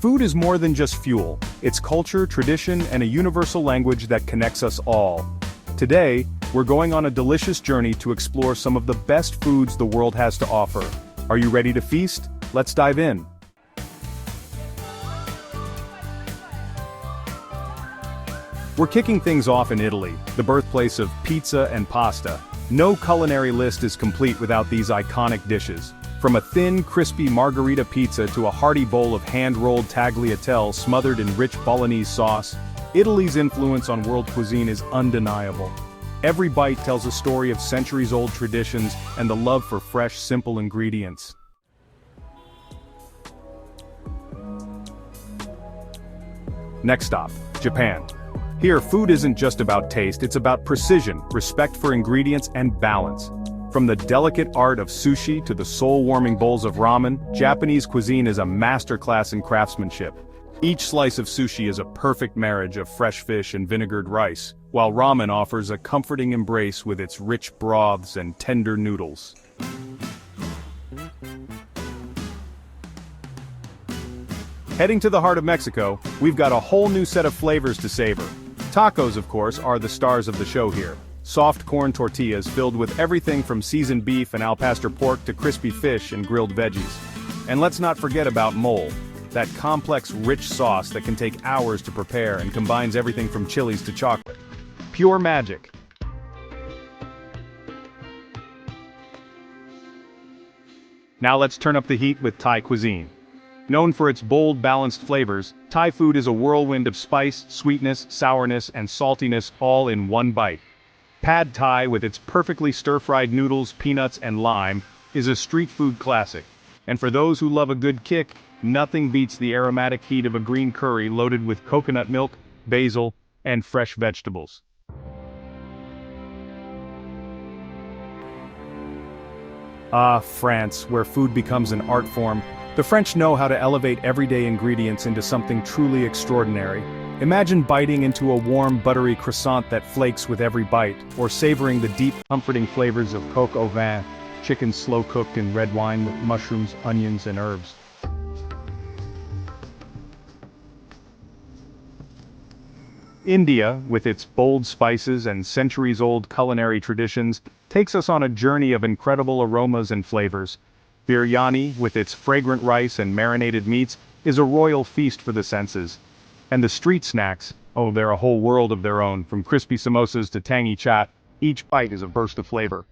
Food is more than just fuel. It's culture, tradition, and a universal language that connects us all. Today, we're going on a delicious journey to explore some of the best foods the world has to offer. Are you ready to feast? Let's dive in. We're kicking things off in Italy, the birthplace of pizza and pasta. No culinary list is complete without these iconic dishes. From a thin, crispy margherita pizza to a hearty bowl of hand-rolled tagliatelle smothered in rich Bolognese sauce, Italy's influence on world cuisine is undeniable. Every bite tells a story of centuries-old traditions and the love for fresh, simple ingredients. Next stop, Japan. Here, food isn't just about taste, it's about precision, respect for ingredients, and balance. From the delicate art of sushi to the soul-warming bowls of ramen, Japanese cuisine is a masterclass in craftsmanship. Each slice of sushi is a perfect marriage of fresh fish and vinegared rice, while ramen offers a comforting embrace with its rich broths and tender noodles. Heading to the heart of Mexico, we've got a whole new set of flavors to savor. Tacos, of course, are the stars of the show here. Soft corn tortillas filled with everything from seasoned beef and al pastor pork to crispy fish and grilled veggies. And let's not forget about mole, that complex, rich sauce that can take hours to prepare and combines everything from chilies to chocolate. Pure magic. Now let's turn up the heat with Thai cuisine. Known for its bold, balanced flavors, Thai food is a whirlwind of spice, sweetness, sourness, and saltiness all in one bite. Pad Thai, with its perfectly stir-fried noodles, peanuts, and lime, is a street food classic. And for those who love a good kick, nothing beats the aromatic heat of a green curry loaded with coconut milk, basil, and fresh vegetables. Ah, France, where food becomes an art form. The French know how to elevate everyday ingredients into something truly extraordinary. Imagine biting into a warm, buttery croissant that flakes with every bite, or savoring the deep, comforting flavors of coq au vin, chicken slow-cooked in red wine with mushrooms, onions, and herbs. India, with its bold spices and centuries-old culinary traditions, takes us on a journey of incredible aromas and flavors. Biryani, with its fragrant rice and marinated meats, is a royal feast for the senses. And the street snacks, oh, they're a whole world of their own, from crispy samosas to tangy chaat. Each bite is a burst of flavor.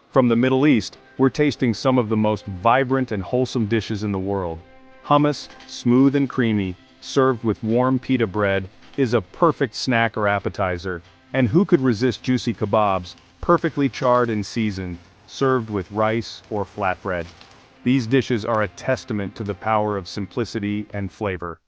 From the Middle East, we're tasting some of the most vibrant and wholesome dishes in the world. Hummus, smooth and creamy, served with warm pita bread, is a perfect snack or appetizer. And who could resist juicy kebabs, perfectly charred and seasoned, served with rice or flatbread? These dishes are a testament to the power of simplicity and flavor.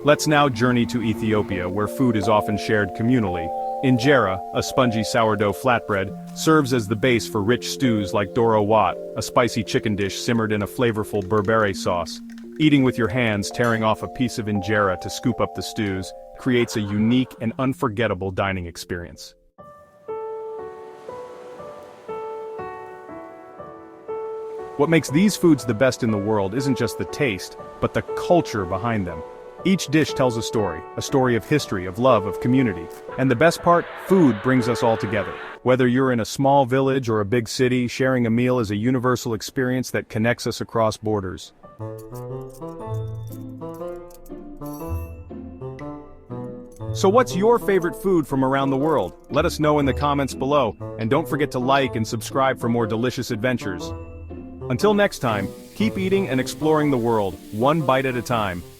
Let's now journey to Ethiopia, where food is often shared communally. Injera, a spongy sourdough flatbread, serves as the base for rich stews like Doro, a spicy chicken dish simmered in a flavorful berbere sauce. Eating with your hands, tearing off a piece of injera to scoop up the stews, creates a unique and unforgettable dining experience. What makes these foods the best in the world isn't just the taste, but the culture behind them. Each dish tells a story of history, of love, of community. And the best part, food brings us all together. Whether you're in a small village or a big city, sharing a meal is a universal experience that connects us across borders. So what's your favorite food from around the world? Let us know in the comments below, and don't forget to like and subscribe for more delicious adventures. Until next time, keep eating and exploring the world, one bite at a time.